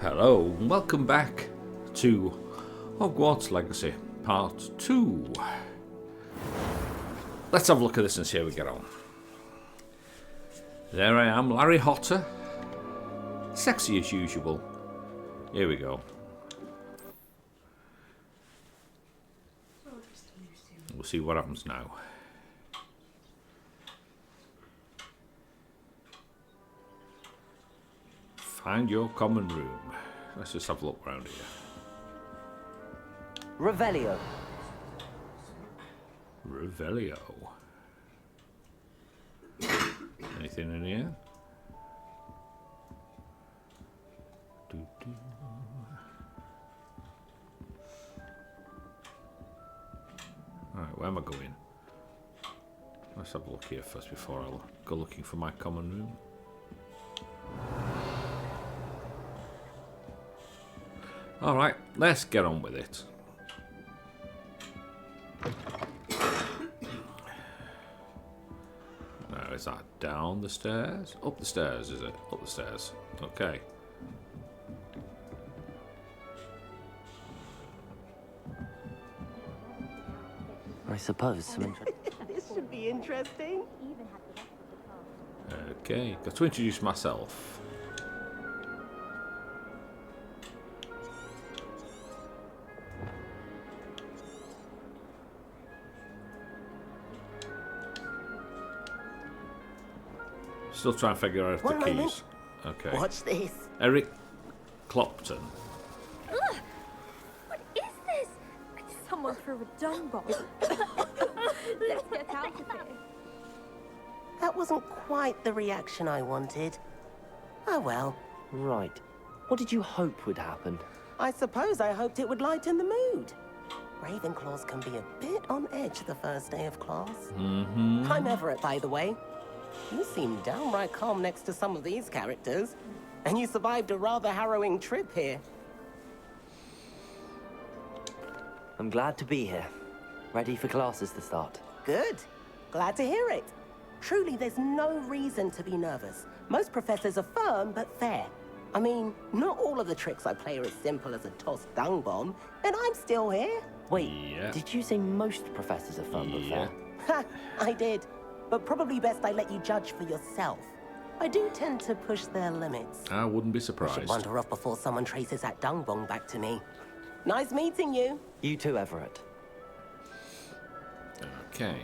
Hello, and welcome back to Hogwarts Legacy, Part 2. Let's have a look at this and see how we get on. There I am, Larry Hotter. Sexy as usual. Here we go. We'll see what happens now. Find your common room. Let's just have a look around here. Revelio. Revelio. Anything in here? Alright, where am I going? Let's have a look here first before I go looking for my common room. Alright, let's get on with it. Now, is that down the stairs? Up the stairs, is it? Up the stairs. Okay. I suppose some This should be interesting. Okay, got to introduce myself. Still trying to figure out One the keys. moment. Okay. Watch this. Eric Clopton. Ugh! What is this? Someone threw a dung bomb. Let's get out of here. That wasn't quite the reaction I wanted. Oh well. Right. What did you hope would happen? I suppose I hoped it would lighten the mood. Ravenclaws can be a bit on edge the first day of class. I'm Everett, by the way. You seem downright calm next to some of these characters. And you survived a rather harrowing trip here. I'm glad to be here. Ready for classes to start. Good. Glad to hear it. Truly, there's no reason to be nervous. Most professors are firm but fair. I mean, not all of the tricks I play are as simple as a tossed dung bomb, and I'm still here. Wait, Yeah. did you say most professors are firm but fair? Ha, I did. But probably best I let you judge for yourself. I do tend to push their limits. I wouldn't be I should surprised. wander off before someone traces that dung bomb back to me. Nice meeting you. You too, Everett. Okay.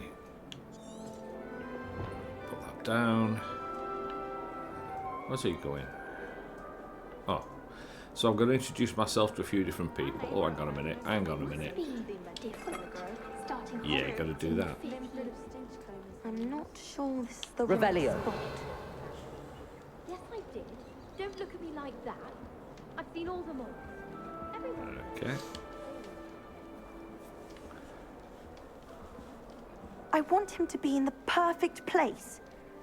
Put that down. Where's he going? Oh. So I'm going to introduce myself to a few different people. Oh, hang on a minute. Hang on a minute. Yeah, got to do that. I'm not sure this is the Revelio. right spot. Yes, I did. Don't look at me like that. I've seen all the more. Everyone. Okay. I want him to be in the perfect place.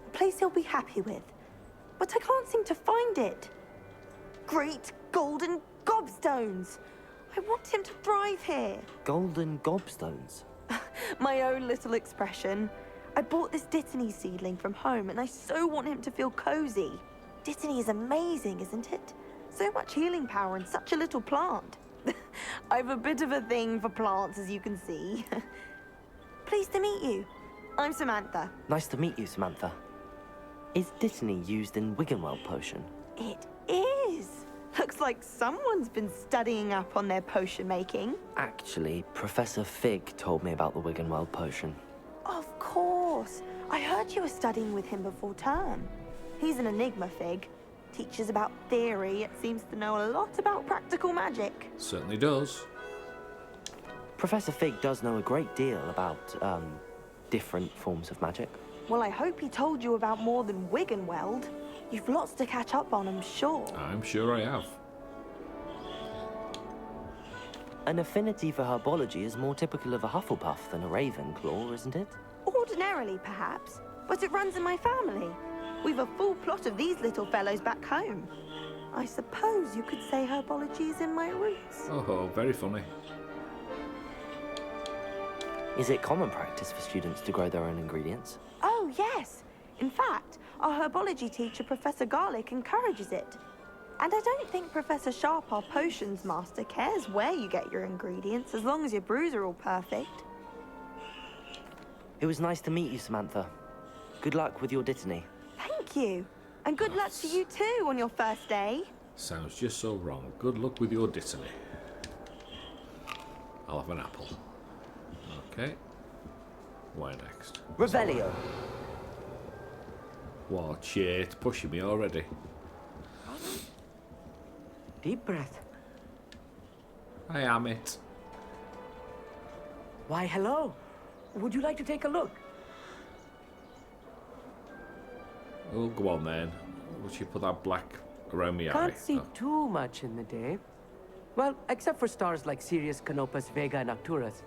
A place he'll be happy with. But I can't seem to find it. Great golden gobstones! I want him to thrive here. Golden gobstones. My own little expression. I bought this Dittany seedling from home and I so want him to feel cozy. Dittany is amazing, isn't it? So much healing power in such a little plant. I've a bit of a thing for plants, as you can see. Pleased to meet you. I'm Samantha. Nice to meet you, Samantha. Is Dittany used in Wiggenweld potion? It is. Looks like someone's been studying up on their potion making. Actually, Professor Fig told me about the Wiggenweld potion. Of course. I heard you were studying with him before term. He's an enigma, Fig. Teaches about theory, yet seems to know a lot about practical magic. Certainly does. Professor Fig does know a great deal about, different forms of magic. Well, I hope he told you about more than Wiggenweld. You've lots to catch up on, I'm sure. I'm sure I have. An affinity for herbology is more typical of a Hufflepuff than a Ravenclaw, isn't it? Ordinarily, perhaps, but it runs in my family. We've a full plot of these little fellows back home. I suppose you could say herbology is in my roots. Oh, very funny. Is it common practice for students to grow their own ingredients? Oh, yes. In fact, our herbology teacher, Professor Garlick, encourages it. And I don't think Professor Sharp, our potions master, cares where you get your ingredients, as long as your brews are all perfect. It was nice to meet you, Samantha. Good luck with your dittany. Thank you. And good luck to you too on your first day. Sounds just so wrong. Good luck with your dittany. I'll have an apple. Okay. Where next? Revelio. Watch it. Pushing me already. Deep breath. I am it. Why, hello. Would you like to take a look? Oh, go on then. Would you put that black around me eye? Can't see Oh. too much in the day. Well, except for stars like Sirius, Canopus, Vega, and Arcturus.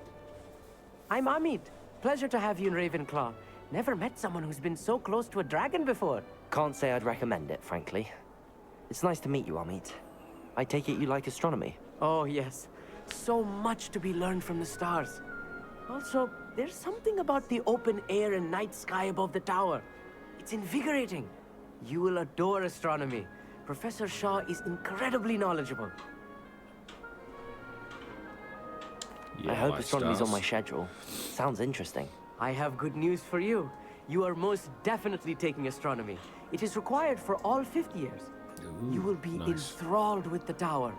I'm Amit. Pleasure to have you in Ravenclaw. Never met someone who's been so close to a dragon before. Can't say I'd recommend it, frankly. It's nice to meet you, Amit. I take it you like astronomy. Oh, yes. So much to be learned from the stars. Also, there's something about the open air and night sky above the tower. It's invigorating. You will adore astronomy. Professor Shaw is incredibly knowledgeable. Yeah, I hope like astronomy's stars. on my schedule. Sounds interesting. I have good news for you. You are most definitely taking astronomy. It is required for all 5th years. Ooh, You will be nice. enthralled with the tower.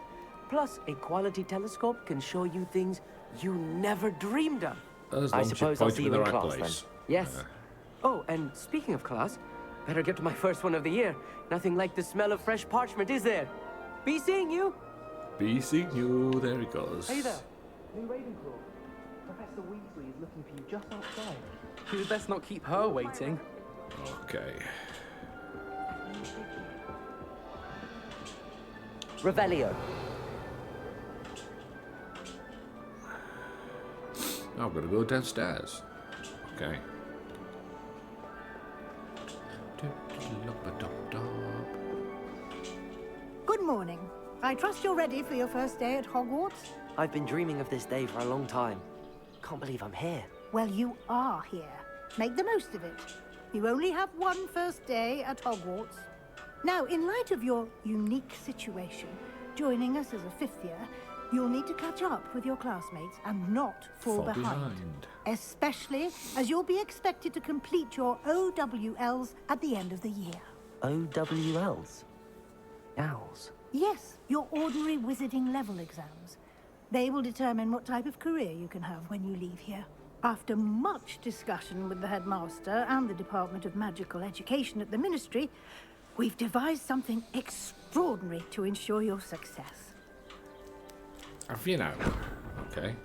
Plus, a quality telescope can show you things you never dreamed of. As I long as you suppose I'll point see me in you the in right class, place. Yes. Oh, and speaking of class, better get to my first one of the year. Nothing like the smell of fresh parchment, is there? Be seeing you. Be seeing you. There he goes. Hey there. New Ravenclaw. Professor Weasley is looking for you just outside. You'd best not keep her waiting. Okay. Revelio. I've got to go downstairs. Okay. Good morning. I trust you're ready for your first day at Hogwarts? I've been dreaming of this day for a long time. Can't believe I'm here. Well, you are here. Make the most of it. You only have one first day at Hogwarts. Now, in light of your unique situation, joining us as a 5th year, you'll need to catch up with your classmates and not fall behind. Especially as you'll be expected to complete your OWLs at the end of the year. OWLs? Owls? Yes, your ordinary wizarding level exams. They will determine what type of career you can have when you leave here. After much discussion with the headmaster and the Department of Magical Education at the Ministry, we've devised something extraordinary to ensure your success. Have you now? Okay.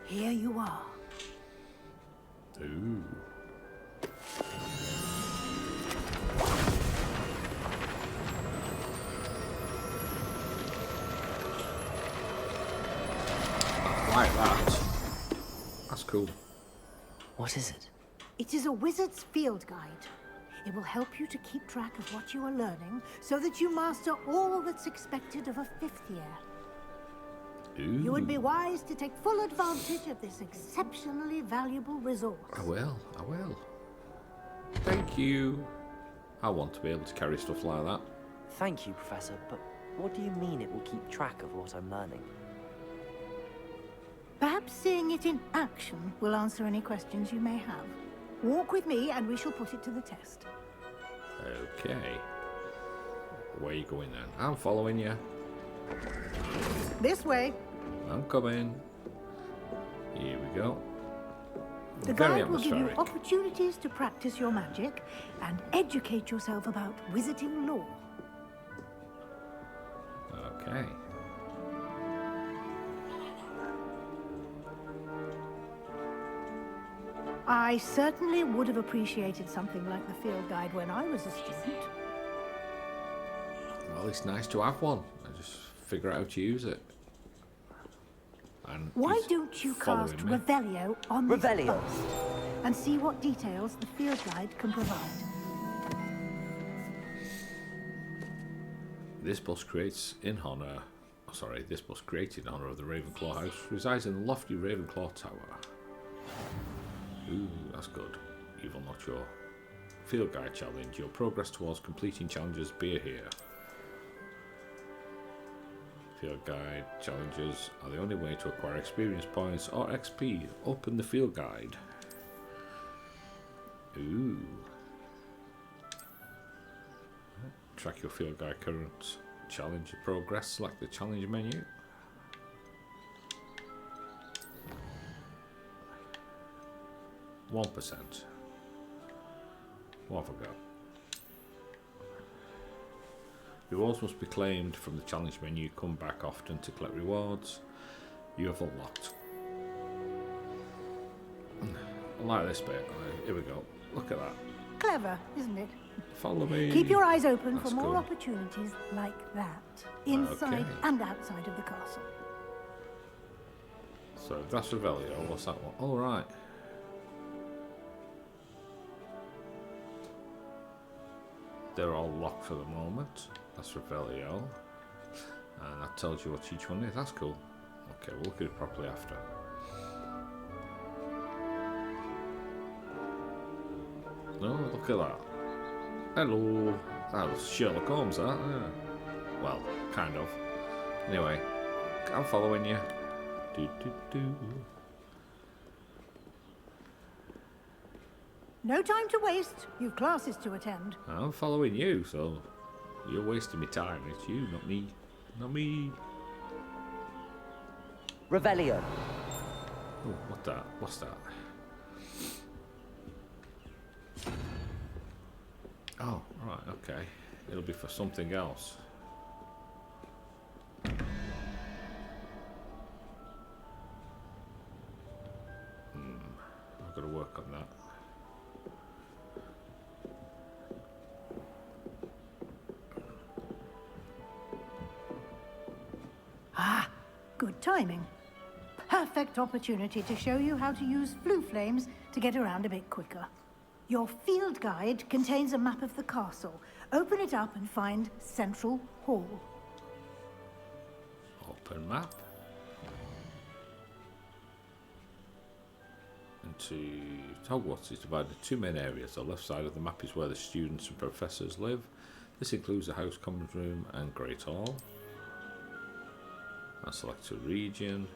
Here you are. Ooh. Like that. That's cool. What is it? It is a wizard's field guide. It will help you to keep track of what you are learning so that you master all that's expected of a 5th year. Ooh. You would be wise to take full advantage of this exceptionally valuable resource. I will. I will. Thank you. I want to be able to carry stuff like that. Thank you, Professor, but what do you mean it will keep track of what I'm learning? Perhaps seeing it in action will answer any questions you may have. Walk with me and we shall put it to the test. Okay. Where are you going then? I'm following you. This way. I'm coming. Here we go. The Very guide will give you atmospheric. opportunities to practice your magic and educate yourself about wizarding lore. Okay. I certainly would have appreciated something like the field guide when I was a student. Well, it's nice to have one. I just figure out how to use it. And Why he's don't you following cast me. Revelio on this Revelio. post and see what details the field guide can provide? This bus creates in honor. This bus created in honor of the Ravenclaw house resides in the lofty Ravenclaw tower. Ooh, that's good. You've unlocked your field guide challenge. Your progress towards completing challenges bear here. Field guide challenges are the only way to acquire experience points or XP. Open the field guide. Ooh. Track your field guide current challenge progress. Select the challenge menu. %. What have I got? Rewards must be claimed from the challenge menu. Come back often to collect rewards. You have unlocked. I like this bit. Here we go. Look at that. Clever, isn't it? Follow me. Keep your eyes open That's for more cool. opportunities like that, inside Okay. and outside of the castle. So that's Revelio. What's that one? All right. They're all locked for the moment. That's Revelio. And that tells you what each one is. That's cool. Okay, we'll look at it properly after. Oh, look at that. Hello. That was Sherlock Holmes, that. Yeah. Well, kind of. Anyway, I'm following you. Do, do, do. No time to waste. You've classes to attend. I'm following you, so you're wasting my time. It's you, not me. Not me. Revelio. Oh, what that? What's that? Oh, right, okay. It'll be for something else. I've got to work on that. Ah, good timing. Perfect opportunity to show you how to use flue flames to get around a bit quicker. Your field guide contains a map of the castle. Open it up and find Central Hall. Open map. Into Hogwarts is divided into two main areas. The left side of the map is where the students and professors live. This includes the House Commons Room and Great Hall. I select a region.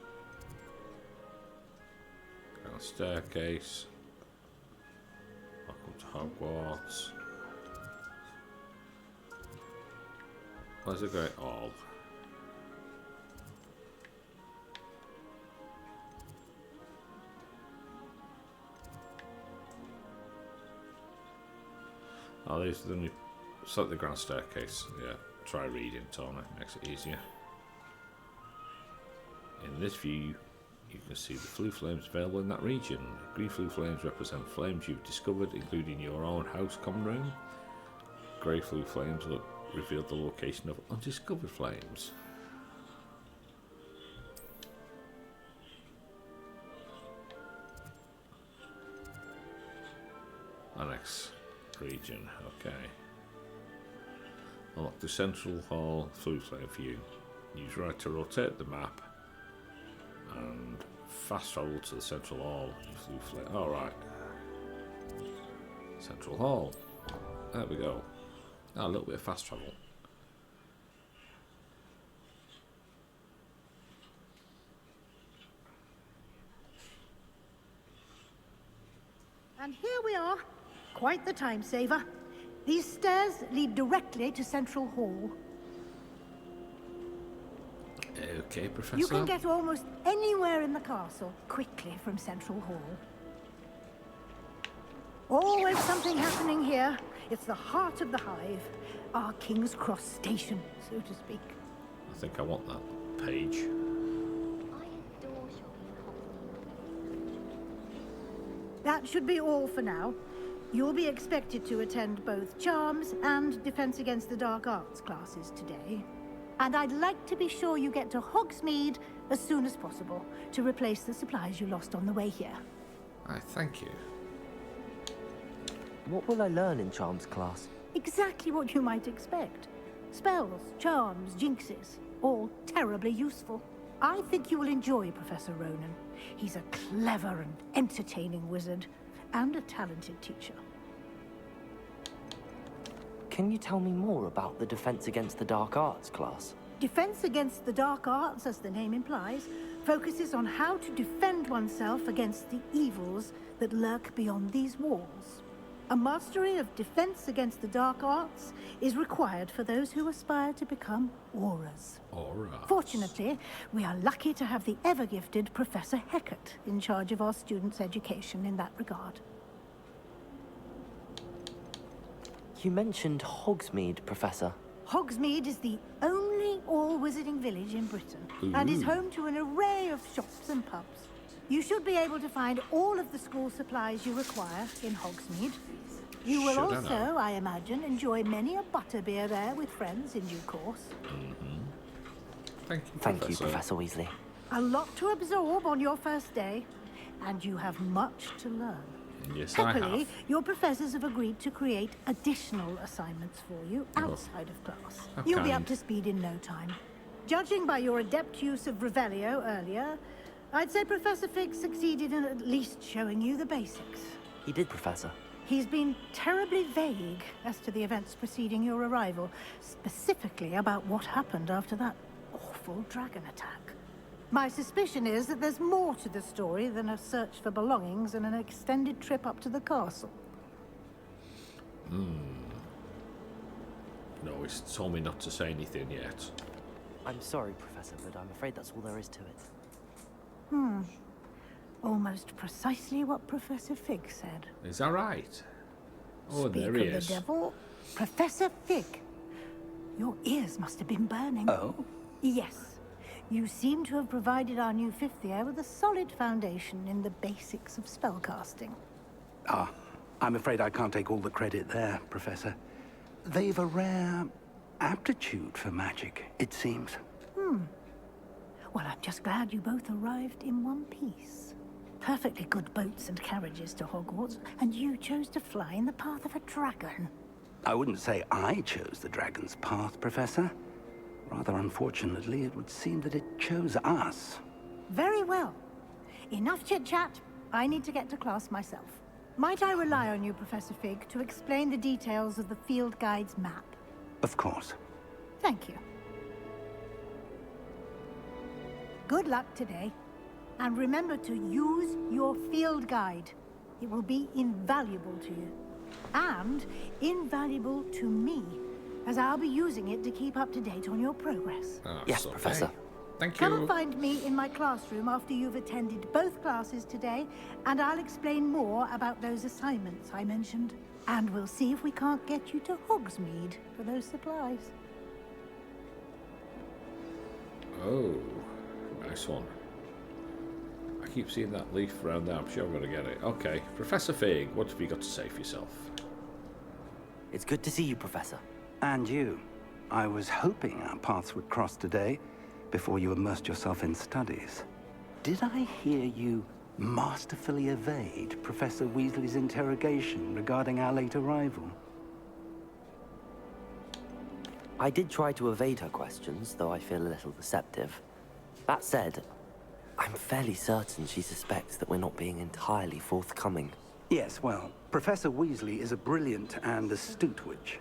Grand staircase. Welcome to Hogwarts. Where's the Great Hall? Oh, these are the new. Select the grand staircase. Yeah, try reading, Tony. Makes it easier. In this view, you can see the flue flames available in that region. Green flue flames represent flames you've discovered, including your own house common room. Grey flue flames reveal the location of undiscovered flames. Annex region, okay. Unlock the Central Hall flue flame view. Use right to rotate the map and fast travel to the Central Hall. Flue flame. All right. Central Hall. There we go. Oh, a little bit of fast travel. And here we are. Quite the time saver. These stairs lead directly to Central Hall. Okay, Professor. You can get almost anywhere in the castle quickly from Central Hall. Always something happening here. It's the heart of the hive. Our King's Cross station, so to speak. I think I want that page. I adore shopping at Hogwarts. That should be all for now. You'll be expected to attend both Charms and Defense Against the Dark Arts classes today. And I'd like to be sure you get to Hogsmeade as soon as possible to replace the supplies you lost on the way here. I thank you. What will I learn in Charms class? Exactly what you might expect. Spells, charms, jinxes, all terribly useful. I think you will enjoy Professor Ronan. He's a clever and entertaining wizard, and a talented teacher. Can you tell me more about the Defense Against the Dark Arts class? Defense Against the Dark Arts, as the name implies, focuses on how to defend oneself against the evils that lurk beyond these walls. A mastery of Defense Against the Dark Arts is required for those who aspire to become auras. Auras. Fortunately, we are lucky to have the ever-gifted Professor Heckert in charge of our students' education in that regard. You mentioned Hogsmeade, Professor. Hogsmeade is the only all-wizarding village in Britain and is home to an array of shops and pubs. You should be able to find all of the school supplies you require in Hogsmeade. You will Should I also, know? I imagine, enjoy many a butterbeer there with friends in due course. Thank you, Thank you, Professor Weasley. A lot to absorb on your first day, and you have much to learn. Yes, I Happily, have. your professors have agreed to create additional assignments for you outside of class. How You'll be kind. up to speed in no time. Judging by your adept use of Revelio earlier, I'd say Professor Fig succeeded in at least showing you the basics. He did, Professor. He's been terribly vague as to the events preceding your arrival, specifically about what happened after that awful dragon attack. My suspicion is that there's more to the story than a search for belongings and an extended trip up to the castle. No, he's told me not to say anything yet. I'm sorry, Professor, but I'm afraid that's all there is to it. Almost precisely what Professor Fig said. Is that right? Oh, Speak there he of is. the devil, Professor Fig. Your ears must have been burning. Oh? Yes. You seem to have provided our new fifth year with a solid foundation in the basics of spellcasting. Ah, I'm afraid I can't take all the credit there, Professor. They've a rare aptitude for magic, it seems. Well, I'm just glad you both arrived in one piece. Perfectly good boats and carriages to Hogwarts, and you chose to fly in the path of a dragon. I wouldn't say I chose the dragon's path, Professor. Rather unfortunately, it would seem that it chose us. Very well. Enough chit-chat. I need to get to class myself. Might I rely on you, Professor Fig, to explain the details of the field guide's map? Of course. Thank you. Good luck today. And remember to use your field guide. It will be invaluable to you. And invaluable to me, as I'll be using it to keep up to date on your progress. Oh, Yes, okay. Professor. Thank Come you. and find me in my classroom after you've attended both classes today, and I'll explain more about those assignments I mentioned. And we'll see if we can't get you to Hogsmeade for those supplies. Oh, nice one. I keep seeing that leaf around there. I'm sure I'm going to get it. Okay, Professor Fig, what have you got to say for yourself? It's good to see you, Professor. And you. I was hoping our paths would cross today, before you immersed yourself in studies. Did I hear you masterfully evade Professor Weasley's interrogation regarding our late arrival? I did try to evade her questions, though I feel a little receptive. That said, I'm fairly certain she suspects that we're not being entirely forthcoming. Yes, well, Professor Weasley is a brilliant and astute witch.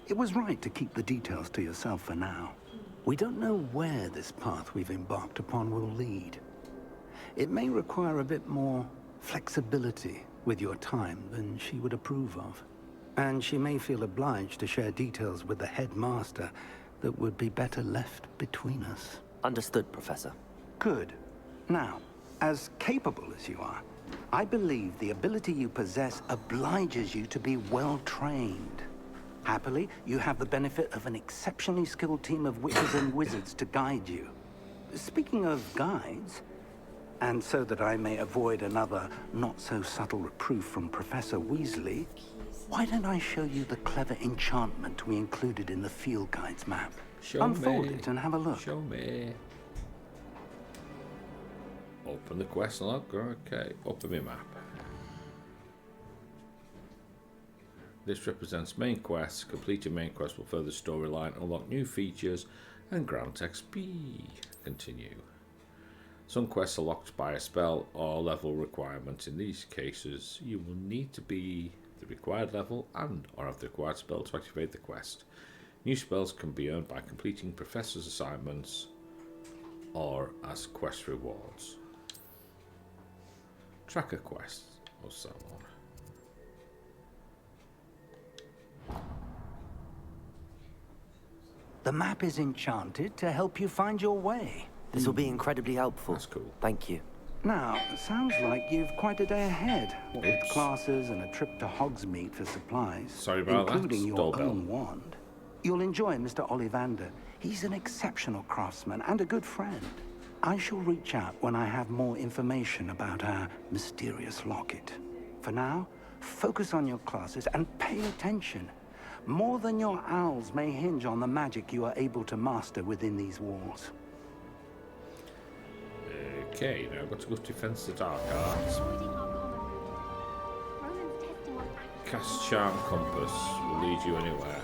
It was right to keep the details to yourself for now. We don't know where this path we've embarked upon will lead. It may require a bit more flexibility with your time than she would approve of. And she may feel obliged to share details with the headmaster that would be better left between us. Understood, Professor. Good. Now, as capable as you are, I believe the ability you possess obliges you to be well-trained. Happily, you have the benefit of an exceptionally skilled team of witches and wizards to guide you. Speaking of guides, and so that I may avoid another not-so-subtle reproof from Professor Weasley, why don't I show you the clever enchantment we included in the field guide's map? Show Unfold me. it and have a look. Show me. Open the quest log. Okay, open my map. This represents main quests. Completing main quests will further storyline, unlock new features, and grant XP. Continue. Some quests are locked by a spell or level requirement. In these cases, you will need to be the required level and or have the required spell to activate the quest. New spells can be earned by completing professor's assignments or as quest rewards. Tracker quests. What's that one? The map is enchanted to help you find your way. This will be incredibly helpful. That's cool. Thank you. Now, sounds like you've quite a day ahead. With Oops. classes and a trip to Hogsmeade for supplies. Sorry about that. including your Doorbell. own wand. You'll enjoy Mr. Ollivander. He's an exceptional craftsman and a good friend. I shall reach out when I have more information about our mysterious locket. For now, focus on your classes and pay attention. More than your owls may hinge on the magic you are able to master within these walls. Okay, now I've got to go to Defense the Dark Arts. Avoiding our common route. Roland's testing on accuracy. Cast Charm Compass will lead you anywhere.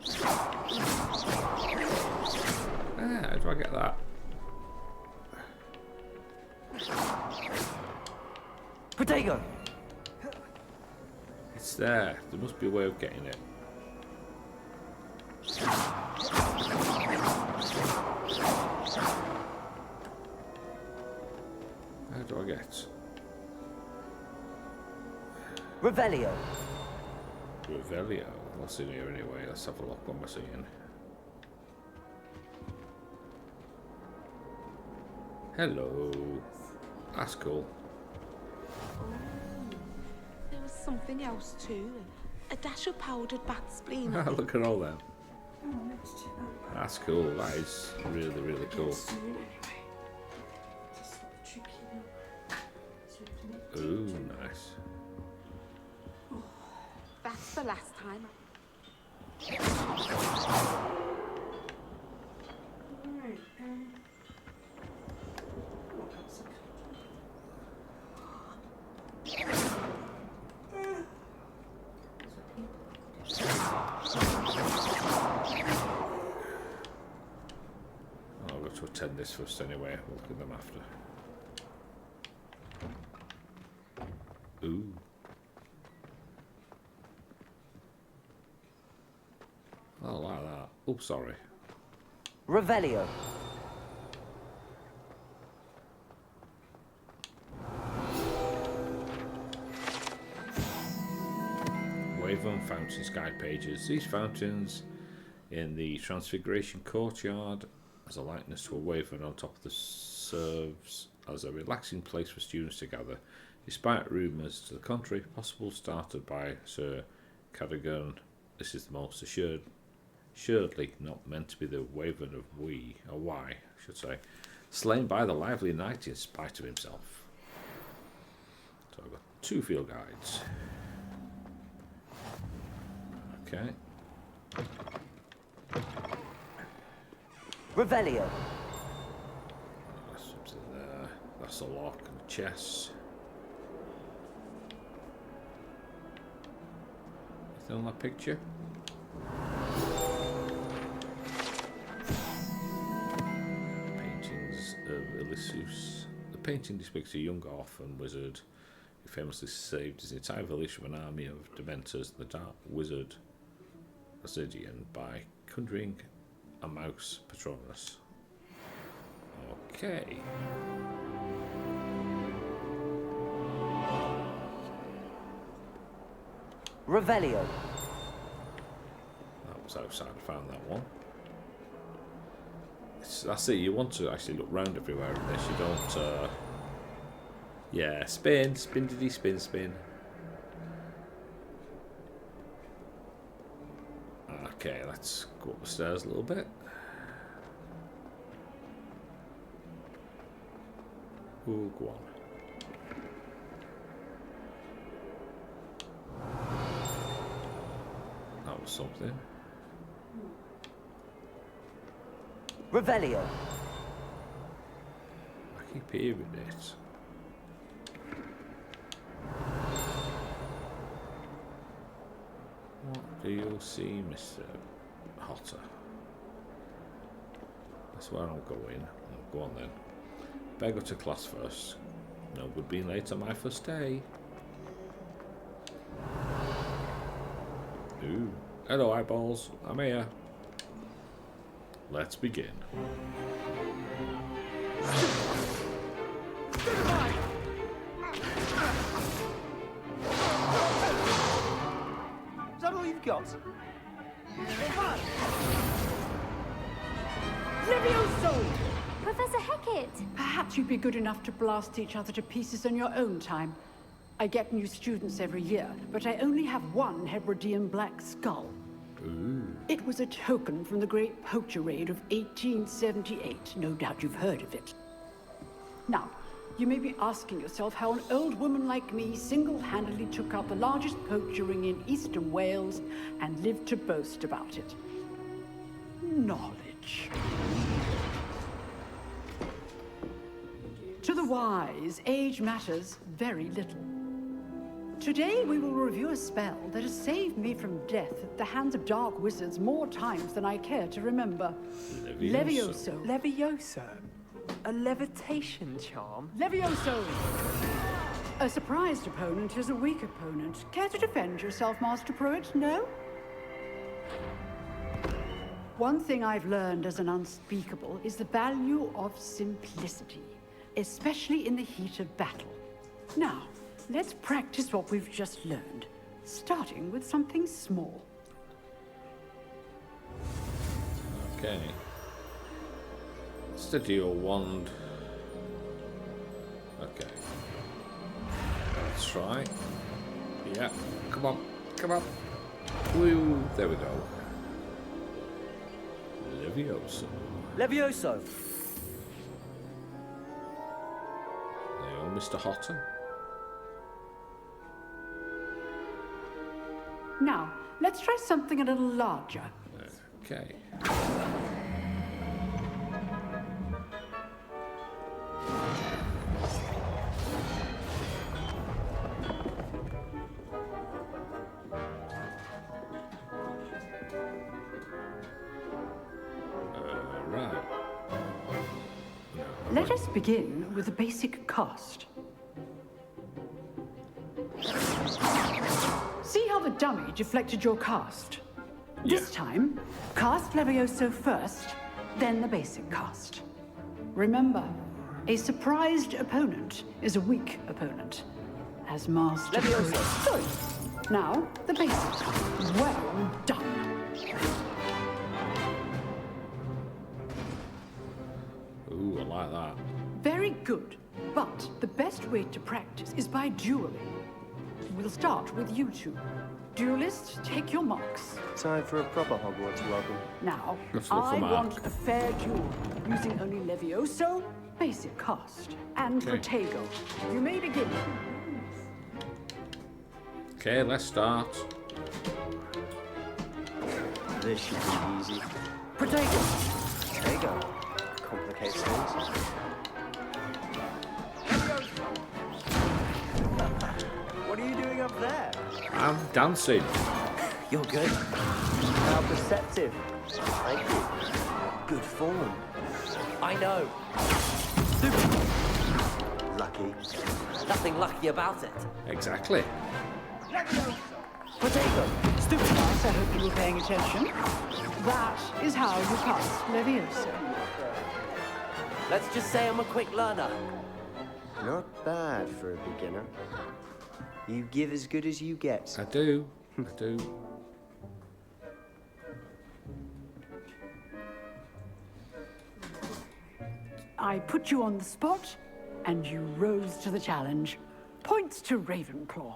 Clearly lost an arm to a How do I get that? Protego! It's there. There must be a way of getting it. How do I get? Revelio. Revelio. What's in here anyway? Let's have a look. What am I seeing? Hello. That's cool. There was something else too. A dash of powdered bat spleen. Look at all them. That's cool. That is really, really cool. Ooh, nice. That's the last time. I'll go to attend this first anyway. We'll look at them after. Ooh. I like that. Oh, sorry. Revelio. Wyvern Fountains guide pages. These fountains in the Transfiguration Courtyard as a likeness to a wyvern on top of the serves as a relaxing place for students to gather. Despite rumours to the contrary, possible started by Sir Cadogan, this is the most assuredly not meant to be the wyvern of Y, I should say, slain by the lively knight in spite of himself. So I've got 2 field guides. Okay. Revelio. That's up to there. That's a lock and a chest. Anything on that picture? Paintings of Illusus. The painting depicts a young orphan wizard who famously saved his entire village from an army of Dementors, the Dark Wizard Azidian, by conjuring a mouse Patronus. Okay. Revelio. That was outside. I found that one. That's it. You want to actually look round everywhere in this. You don't. Yeah, spin, spin, diddy, spin, spin. Okay, let's go up the stairs a little bit. Ooh, go on. That was something. Revelio. I keep hearing it. What do you see, Mr. Hotter? That's where I'm going. Oh, go on then. Better go to class first. No good being late on my first day. Ooh. Hello, eyeballs. I'm here. Let's begin. Is that all you've got? Levioso! Professor Hecat! Perhaps you'd be good enough to blast each other to pieces in your own time. I get new students every year, but I only have one Hebridean black skull. Ooh. It was a token from the Great Poacher Raid of 1878. No doubt you've heard of it. Now, you may be asking yourself how an old woman like me single-handedly took out the largest poacher ring in eastern Wales and lived to boast about it. Knowledge. To the wise, age matters very little. Today we will review a spell that has saved me from death at the hands of dark wizards more times than I care to remember. Levioso. Levioso? A levitation charm? Levioso! A surprised opponent is a weak opponent. Care to defend yourself, Master Pruitt? No? One thing I've learned as an unspeakable is the value of simplicity, especially in the heat of battle. Now, let's practice what we've just learned, starting with something small. Okay. Steady your wand. Okay. Let's try. Yeah. Come on. Come on. Woo. There we go. Levioso. Levioso! There you go, Mr. Houghton. Now, let's try something a little larger. Okay. Right. Let us begin with the basic cast. See how the dummy deflected your cast? This time, cast Levioso first, then the basic cast. Remember, a surprised opponent is a weak opponent. As Master Levioso! Good. Now, the basic. Well done. Ooh, I like that. Very good. But the best way to practice is by dueling. We'll start with you two. Duelists, take your marks. Time for a proper Hogwarts welcome. Now, Let's look for I Mark. want a fair duel, using only Levioso, basic cast, and Okay. Protego. You may begin. Okay, let's start. This should be easy. Protego! There you go. Complicates things. What are you doing up there? I'm dancing. You're good. How perceptive. Thank you. Good form. I know. Stupid. Lucky. Nothing lucky about it. Exactly. Protego! Stupid. Class, I hope you were paying attention. That is how you cast Levioso. Let's just say I'm a quick learner. Not bad for a beginner. You give as good as you get. I do. I do. I put you on the spot, and you rose to the challenge. Points to Ravenclaw.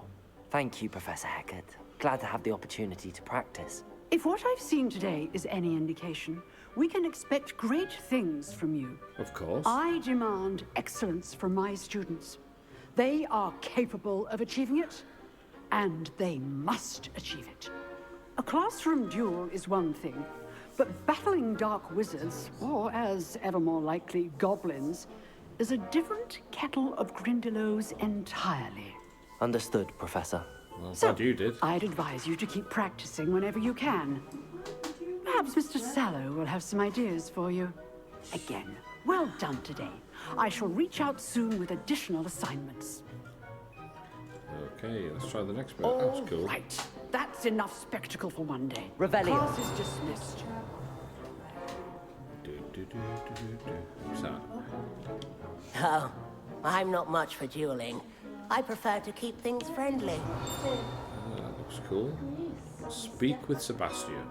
Thank you, Professor Hecat. Glad to have the opportunity to practice. If what I've seen today is any indication, we can expect great things from you. Of course. I demand excellence from my students. They are capable of achieving it, and they must achieve it. A classroom duel is one thing, but battling dark wizards, or as ever more likely, goblins, is a different kettle of Grindylows entirely. Understood, Professor. Well, So, glad you did. I'd advise you to keep practicing whenever you can. Perhaps Mr. Sallow will have some ideas for you. Again, well done today. I shall reach out soon with additional assignments. Okay, let's try the next bit. All That's cool. right. That's enough spectacle for one day. Revelio. Class is dismissed. What's that? Oh, I'm not much for dueling. I prefer to keep things friendly. That looks cool. Speak with Sebastian.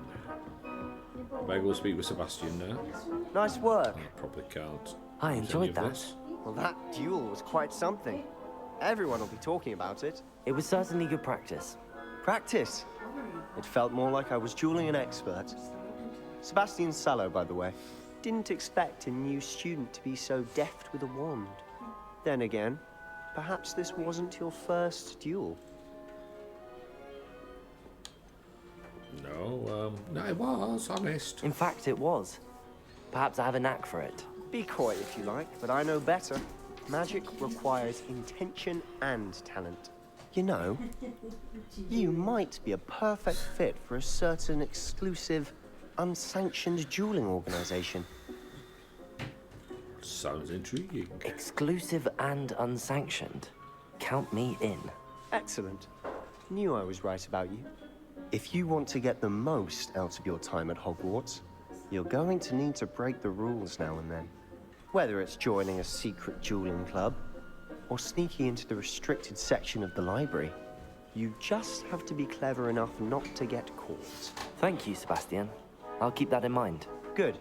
Maybe we'll speak with Sebastian now. Nice work. I probably can't. I use enjoyed any of that. this. Well, that duel was quite something. Everyone will be talking about it. It was certainly good practice. Practice. It felt more like I was dueling an expert. Sebastian Sallow, by the way. Didn't expect a new student to be so deft with a wand. Then again, perhaps this wasn't your first duel. No, it was, honest. In fact, it was. Perhaps I have a knack for it. Be coy if you like, but I know better. Magic requires intention and talent. You know, you might be a perfect fit for a certain exclusive, unsanctioned dueling organization. Sounds intriguing. Exclusive and unsanctioned. Count me in. Excellent. Knew I was right about you. If you want to get the most out of your time at Hogwarts, you're going to need to break the rules now and then. Whether it's joining a secret dueling club, or sneaking into the restricted section of the library, you just have to be clever enough not to get caught. Thank you, Sebastian. I'll keep that in mind. Good.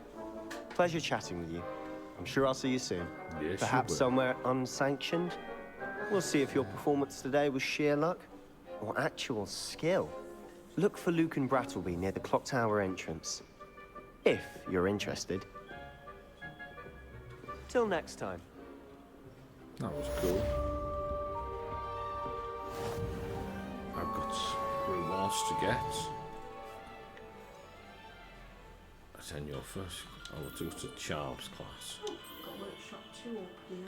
Pleasure chatting with you. I'm sure I'll see you soon. Yes, Perhaps you will. somewhere unsanctioned. We'll see if your performance today was sheer luck or actual skill. Look for Luke and Brattleby near the clock tower entrance. If you're interested. Till next time. That was cool. I've got rewards to get. Attend your first. Oh, we'll do to Charms class.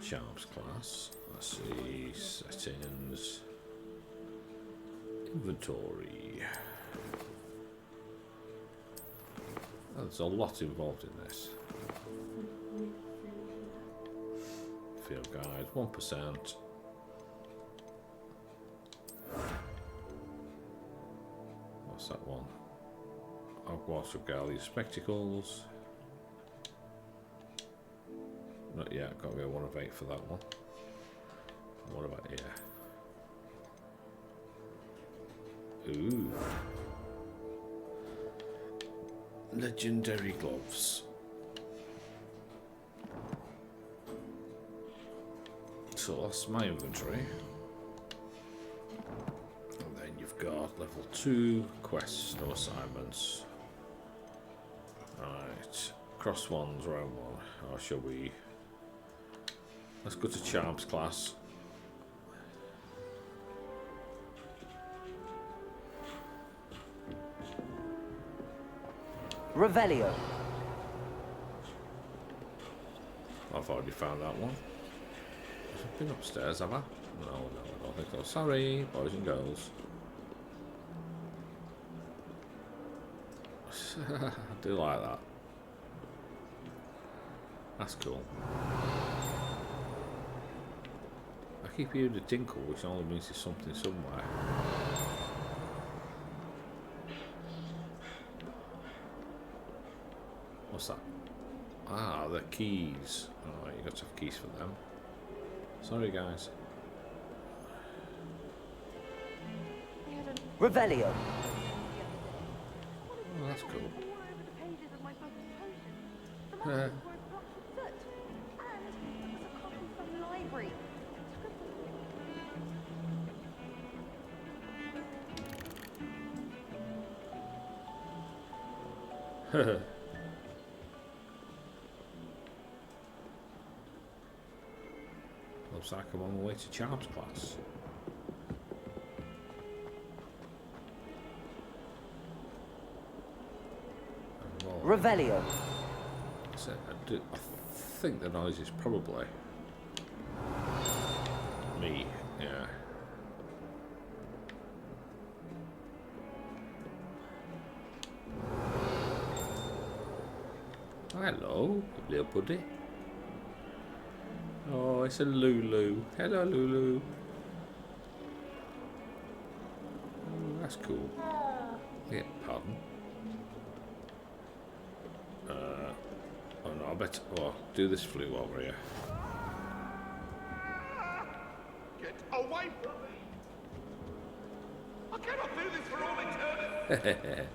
Charms class. Let's see. Settings. Inventory. Oh, there's a lot involved in this. Field guide, 1%. What's that one? Hogwarts Regalia Spectacles. Not yet, got to go 1 of 8 for that one. What about here? Ooh. Legendary gloves. So that's my inventory. And then you've got level 2 quests, no assignments. Right, cross ones, round 1. Or shall we? Let's go to Charms class. Revelio. I've already found that one. I've been upstairs, have I? No, I don't think so. Sorry, boys and girls. I do like that. That's cool. I keep hearing the tinkle, which only means there's something somewhere. What's that? Ah, the keys. Alright, you got to have keys for them. Sorry, guys. Revelio. Oh, that's cool. Looks like I'm on my way to Charms class. Revelio. So I think the noise is probably me, yeah. Hello, little buddy. Oh, it's a Lulu. Hello, Lulu. Oh, that's cool. Yeah, pardon. Oh no, I better do this flue over here. Get away from me! I cannot do this for all eternity!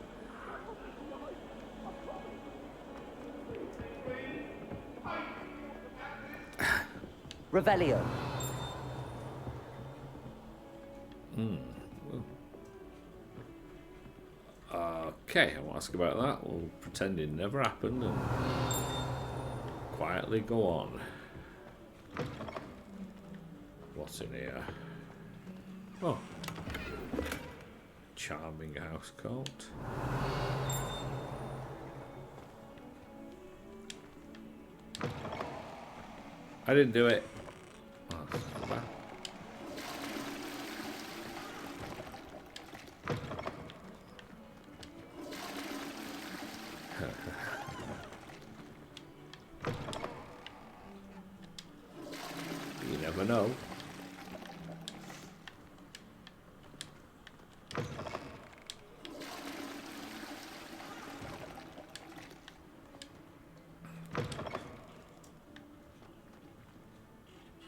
Revelio. Okay, I won't ask about that. We'll pretend it never happened and quietly go on. What's in here? Oh. Charming house coat. I didn't do it. Oh, that's not bad. You never know.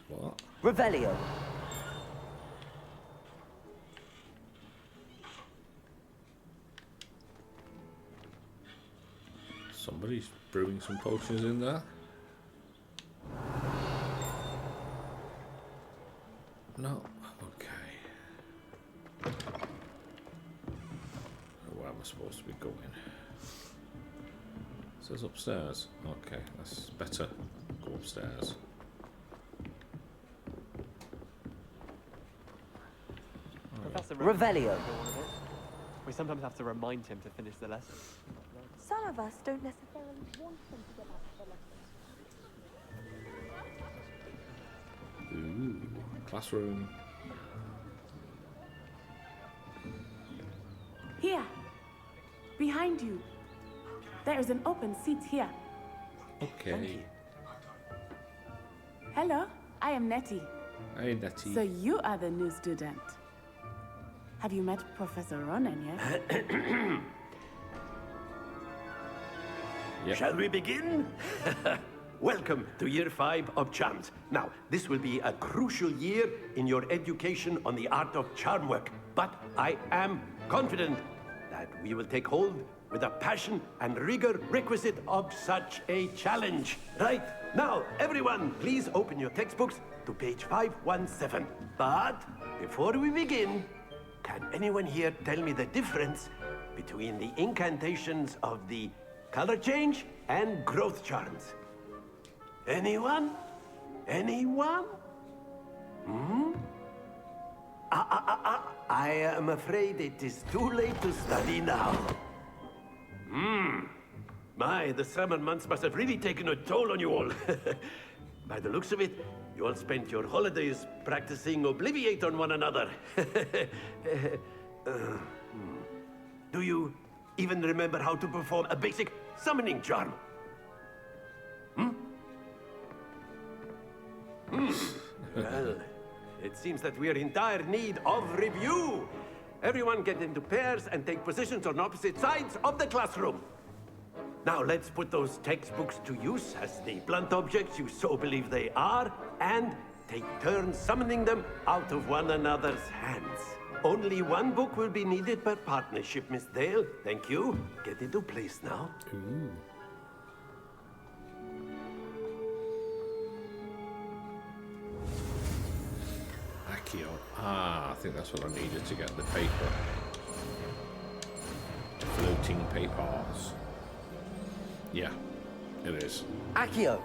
What? Revelio. Somebody's brewing some potions in there. No. Okay. Where am I supposed to be going? It says upstairs. Okay, that's better. Go upstairs. Professor Revelio. We sometimes have to remind him to finish the lesson. Some of us don't necessarily want them to get back to the lesson. Ooh, classroom. Here, behind you. There is an open seat here. Okay. Hello, I am Nettie. Hey, Nettie. So you are the new student. Have you met Professor Ronan yet? Yep. Shall we begin? Welcome to Year 5 of Charms. Now, this will be a crucial year in your education on the art of charm work. But I am confident that we will take hold with the passion and rigor requisite of such a challenge. Right, now, everyone, please open your textbooks to page 517. But before we begin, can anyone here tell me the difference between the incantations of the color change and growth charms? Anyone? Anyone? I am afraid it is too late to study now. My, the summer months must have really taken a toll on you all. By the looks of it, you all spent your holidays practicing Obliviate on one another. Do you even remember how to perform a basic summoning charm? Well, it seems that we are in dire need of review. Everyone get into pairs and take positions on opposite sides of the classroom. Now let's put those textbooks to use as the blunt objects you so believe they are, and take turns summoning them out of one another's hands. Only one book will be needed per partnership, Miss Dale. Thank you. Get into place now. Ooh. Accio. Ah, I think that's what I needed to get the paper. Floating papers. Yeah, it is. Accio.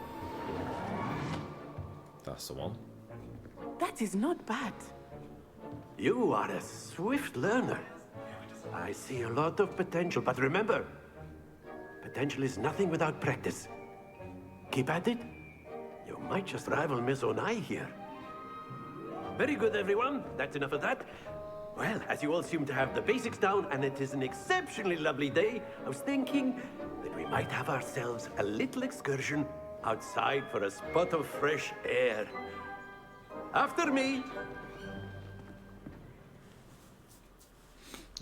That's the one. That is not bad. You are a swift learner. I see a lot of potential, but remember, potential is nothing without practice. Keep at it. You might just rival Miss Onai here. Very good, everyone. That's enough of that. Well, as you all seem to have the basics down, and it is an exceptionally lovely day, I was thinking that we might have ourselves a little excursion outside for a spot of fresh air. After me.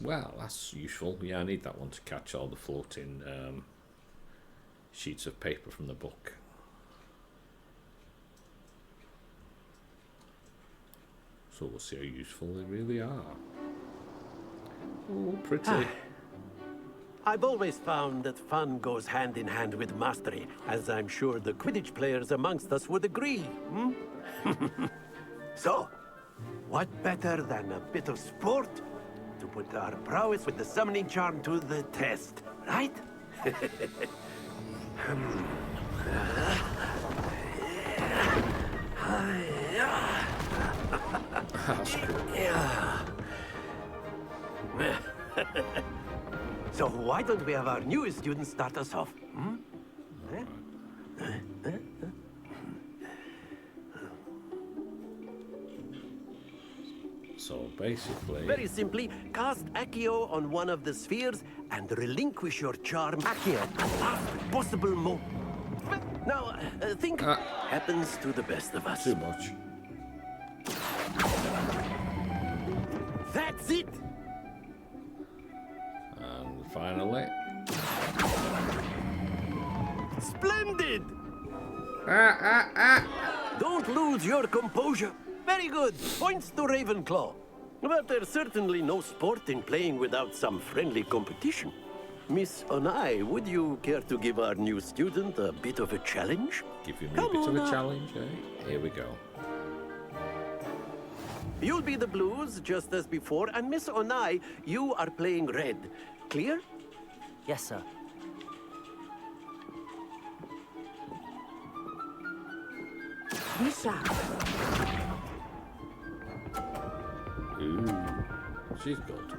Well, that's useful. Yeah, I need that one to catch all the floating sheets of paper from the book. So we'll see how useful they really are. Oh, pretty. I've always found that fun goes hand in hand with mastery, as I'm sure the Quidditch players amongst us would agree. So, what better than a bit of sport to put our prowess with the summoning charm to the test, right? So why don't we have our newest student start us off? So basically... Very simply, cast Accio on one of the spheres and relinquish your charm Accio at last possible moment. Now, think happens to the best of us. Too much. That's it! And finally... Splendid! Don't lose your composure. Very good. Points to Ravenclaw. But there's certainly no sport in playing without some friendly competition. Miss Onai, would you care to give our new student a bit of a challenge? Give you a bit of a challenge, eh? Here we go. You'll be the blues, just as before, and Miss Onai, you are playing red. Clear? Yes, sir. Lisa. Ooh, she's good.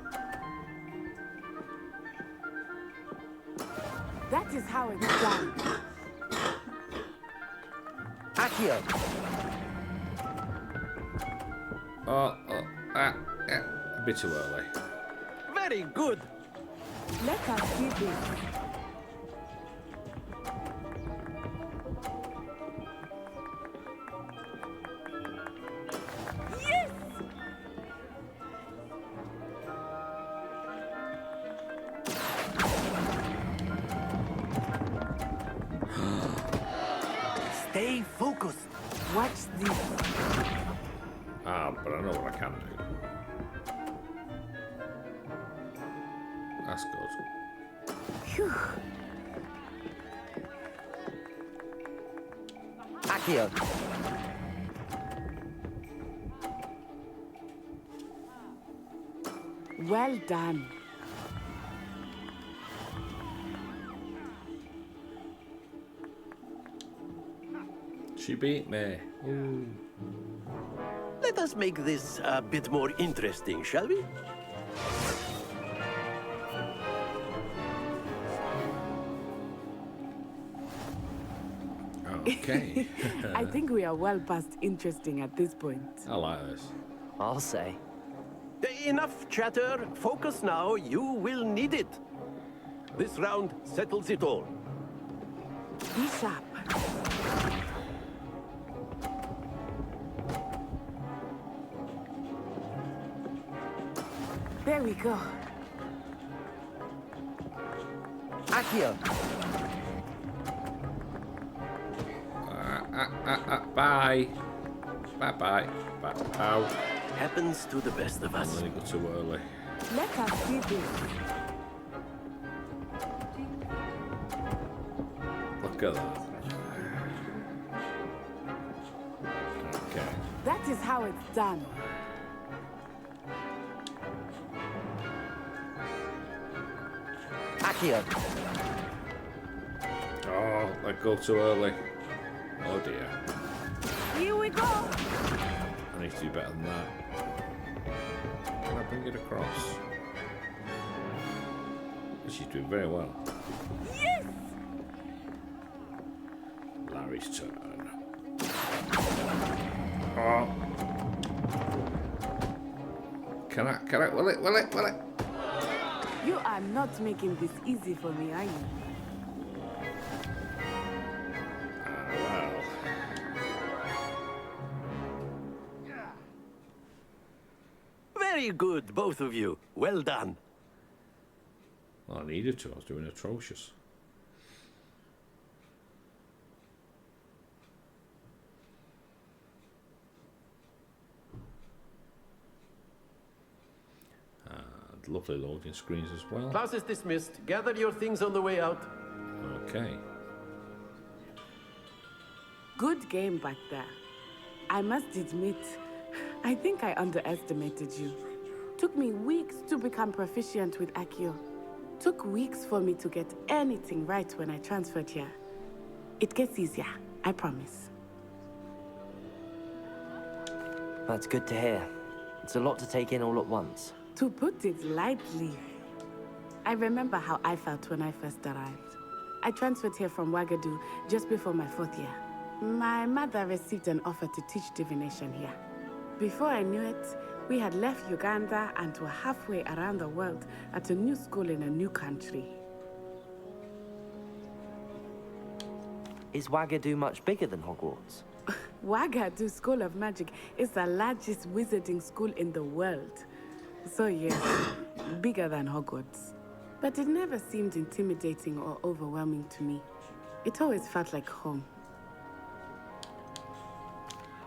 That is how it's done. Accio. A bit too early. Very good. Let us do this. Yes! Stay focused. Watch this. But I know what I can do. That's good. Phew. Accio. Well done. She beat me. Ooh. Let us make this a bit more interesting, shall we? Okay. I think we are well past interesting at this point. I like this. I'll say. Enough chatter. Focus now. You will need it. This round settles it all. Be sharp. There we go. Accio. Bye. Bye-bye. Ow. Happens to the best of us. I'm gonna go too early. Let us do this. Look at that. Okay. That is how it's done. Accio. Oh, I go too early. Oh dear. Here we go. I need to do better than that. Can I bring it across? She's doing very well. Yes! Larry's turn. Oh. Can I, will it? You are not making this easy for me, are you? Well. Very good, both of you. Well done. Well, I needed to. I was doing atrocious. And lovely loading screens as well. Class is dismissed. Gather your things on the way out. Okay. Good game back there. I must admit, I think I underestimated you. Took me weeks to become proficient with Accio. Took weeks for me to get anything right when I transferred here. It gets easier, I promise. That's good to hear. It's a lot to take in all at once. To put it lightly, I remember how I felt when I first arrived. I transferred here from Wagadu just before my 4th year. My mother received an offer to teach divination here. Before I knew it, we had left Uganda and were halfway around the world at a new school in a new country. Is Wagadu much bigger than Hogwarts? Wagadu School of Magic is the largest wizarding school in the world. So yes, bigger than Hogwarts. But it never seemed intimidating or overwhelming to me. It always felt like home.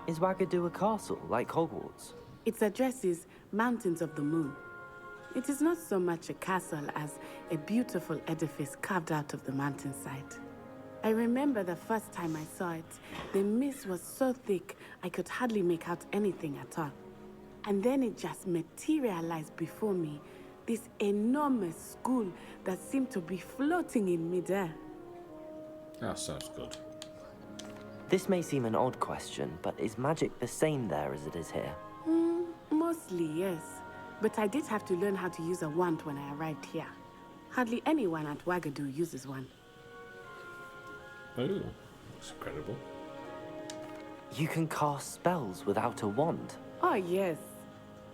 Is Wagadu a castle, like Hogwarts? Its address is Mountains of the Moon. It is not so much a castle as a beautiful edifice carved out of the mountainside. I remember the first time I saw it, the mist was so thick I could hardly make out anything at all. And then it just materialized before me, this enormous school that seemed to be floating in midair. That sounds good. This may seem an odd question, but is magic the same there as it is here? Mostly, yes. But I did have to learn how to use a wand when I arrived here. Hardly anyone at Wagadu uses one. Oh, that's incredible. You can cast spells without a wand? Oh, yes.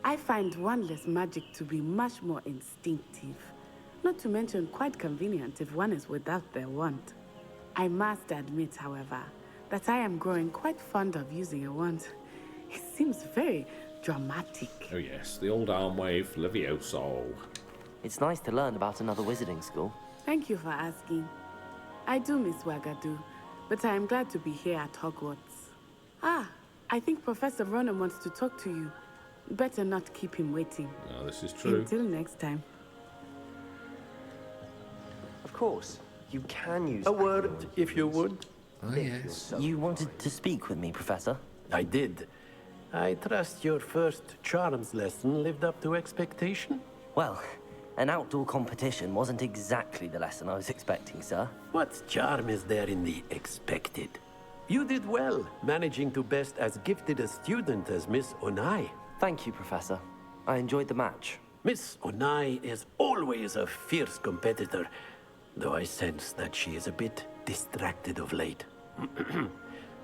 I find wandless magic to be much more instinctive. Not to mention quite convenient if one is without their wand. I must admit, however, that I am growing quite fond of using a wand. It seems very dramatic. Oh yes, the old arm wave, Levioso. It's nice to learn about another wizarding school. Thank you for asking. I do miss Wagadu, but I am glad to be here at Hogwarts. Ah, I think Professor Ronan wants to talk to you. Better not keep him waiting. No, this is true. Until next time. Of course, you can use a word, if you would. Oh, yes. You wanted to speak with me, Professor? I did. I trust your first charms lesson lived up to expectation? Well, an outdoor competition wasn't exactly the lesson I was expecting, sir. What charm is there in the expected? You did well, managing to best as gifted a student as Miss Onai. Thank you, Professor. I enjoyed the match. Miss Onai is always a fierce competitor, though I sense that she is a bit distracted of late.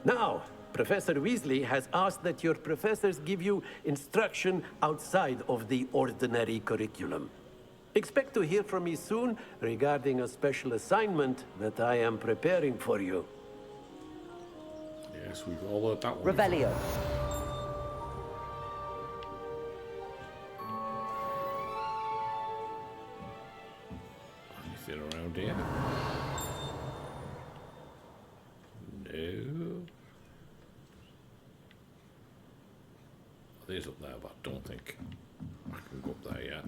Now, Professor Weasley has asked that your professors give you instruction outside of the ordinary curriculum. Expect to hear from me soon regarding a special assignment that I am preparing for you. Yes, we've all heard that one. Revelio. Anything around here? No. There's up there, but I don't think I can go up there yet.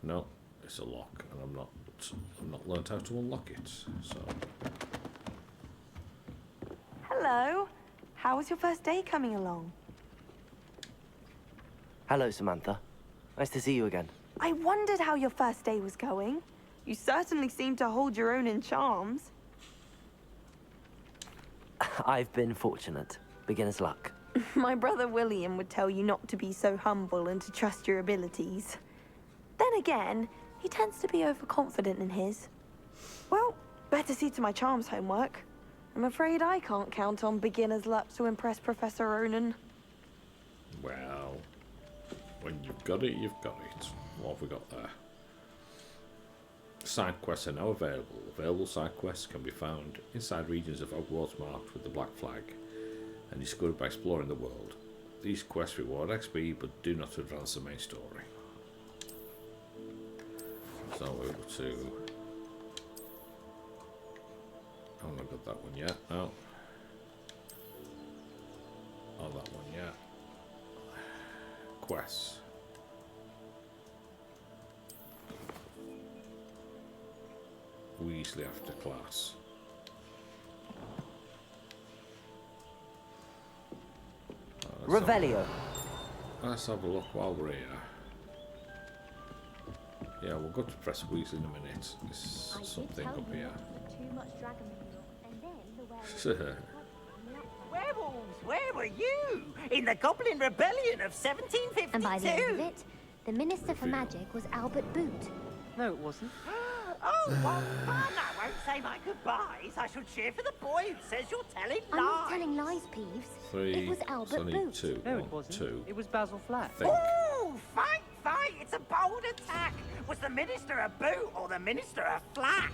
No, it's a lock, and I've not learned how to unlock it. So. Hello. How was your first day coming along? Hello, Samantha. Nice to see you again. I wondered how your first day was going. You certainly seem to hold your own in charms. I've been fortunate. Beginner's luck. My brother William would tell you not to be so humble and to trust your abilities. Then again, he tends to be overconfident in his. Well, better see to my charms homework. I'm afraid I can't count on beginner's luck to impress Professor Ronan. Well, when you've got it, you've got it. What have we got there? Side quests are now available. Available side quests can be found inside regions of Hogwarts marked with the black flag and discovered by exploring the world. These quests reward XP but do not advance the main story. So we're able to. I haven't got that one yet. No. Oh, that one yet. Quests. Weasley after class. Revelio. Let's have a look while we're here. Yeah, we'll go to Press Weasley in a minute. There's something up here. Too much dragon manure, and then the Werewolves, where were you? In the Goblin Rebellion of 1752. And by the end of it, the Minister for Magic was Albert Boot. No, it wasn't. Oh, what fun! I won't say my goodbyes. I shall cheer for the boy who says you're telling lies. I'm not telling lies, Peeves. It was Albert Boot. Two. No, it wasn't. Two. It was Basil Flack. Oh, fight, fight! It's a bold attack. Was the Minister a boot or the Minister a flack?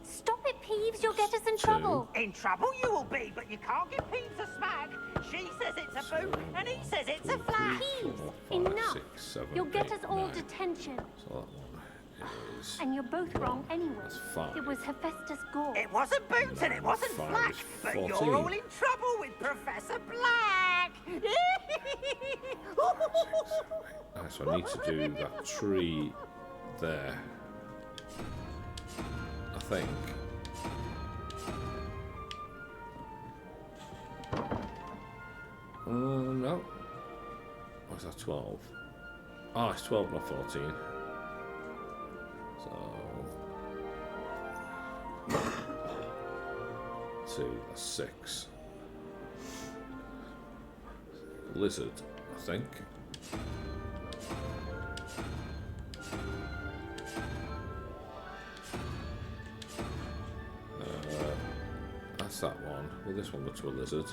Stop it, Peeves. You'll get us in trouble. In trouble you will be, but you can't give Peeves a smack. She says it's a boot, and he says it's a flack. Peeves, enough. 6, 7, You'll get 8, us all 9. detention. So that one is. And you're both wrong anyway. That's 5. It was Hephaestus Gore. It wasn't boot and it wasn't 5 flack, is but 14. you're all in trouble with Professor Black. Right, so I need to do that tree there. I think. No. What's that, 12? Oh, it's 12, not 14. So 2, that's 6. Lizard, I think. That's that one. Will this one go to a lizard?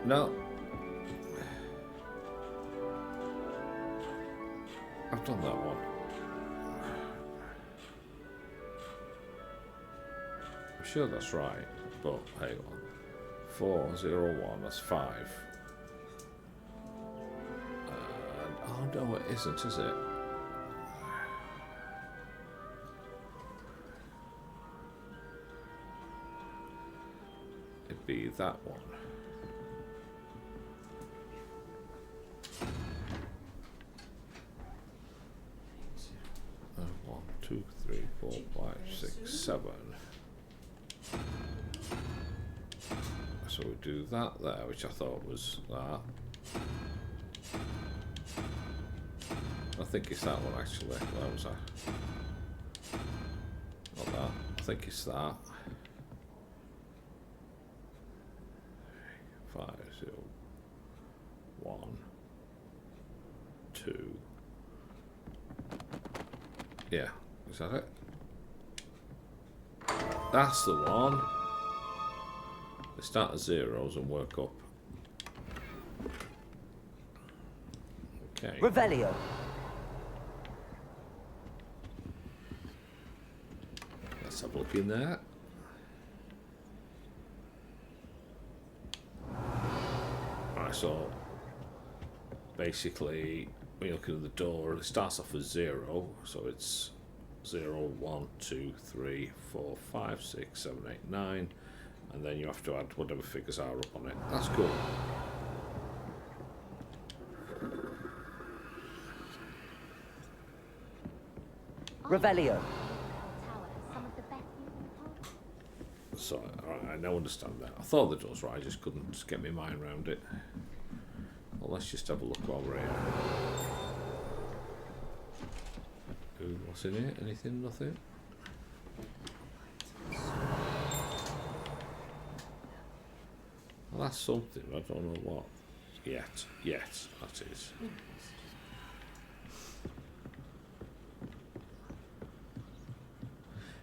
No. I've done that one. I'm sure that's right, but hang on. 4, 0, 1, that's 5. And, oh no, it isn't, is it? It'd be that one. One, 2, 3, 4, 5, 6, 7. So we do that there, which I thought was that. I think it's that one actually. Where was I? Not that. I think it's that. 5, 0, 1, 2. Yeah, is that it? That's the one. They start at zeros and work up. Okay. Revelio. Let's have a look in there. Right, so basically when you're looking at the door, it starts off as 0, so it's 0, 1, 2, 3, 4, 5, 6, 7, 8, 9, and then you have to add whatever figures are up on it. That's cool. Revelio. So I now understand that. I thought the door's right, I just couldn't get my mind around it. Well, let's just have a look while we're here. Ooh, what's in it? Anything? Nothing? Well, that's something. I don't know what. Yet, that is.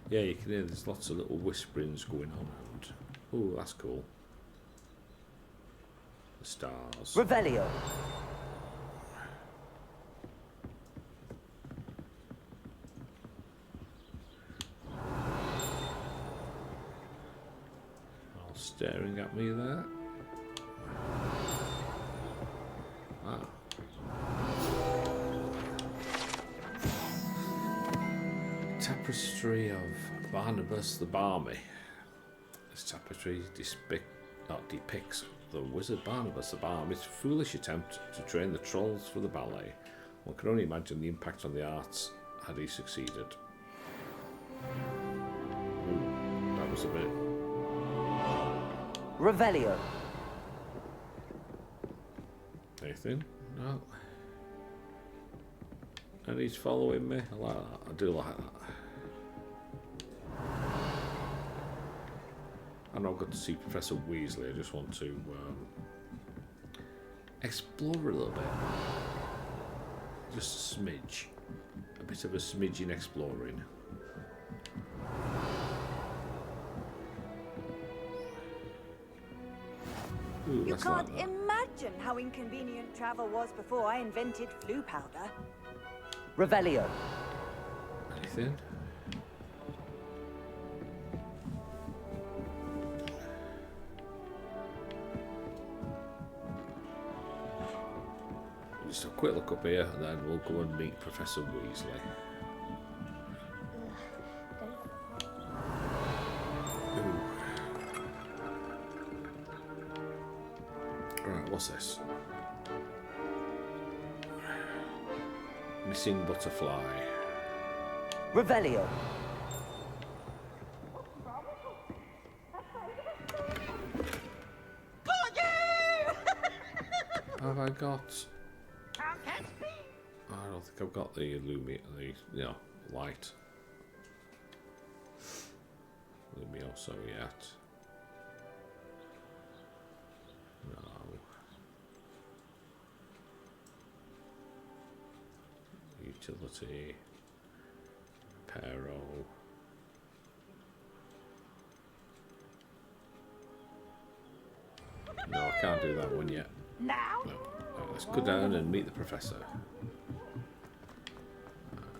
Yeah, you can hear there's lots of little whisperings going on. Oh, that's cool. The stars. Revelio. All staring at me there. Tapestry of Barnabas the Barmy. This tapestry depicts the wizard Barnabas the Barmy's foolish attempt to train the trolls for the ballet. One can only imagine the impact on the arts had he succeeded. Ooh, that was a bit... Revelio. Anything? No. And he's following me. I like that. I do like that. I'm not going to see Professor Weasley. I just want to explore a little bit. Just a smidge. A bit of a smidge in exploring. Ooh, You that's can't like that. imagine how inconvenient travel was before I invented flu powder. Revelio. Anything? Just a quick look up here and then we'll go and meet Professor Weasley. Ooh. Right, what's this? Missing butterfly. Revelio. Have I got? I don't think I've got the light Lumioso yet. No. Utility. Pero. No, I can't do that one yet. Now? No. Let's go down and meet the professor.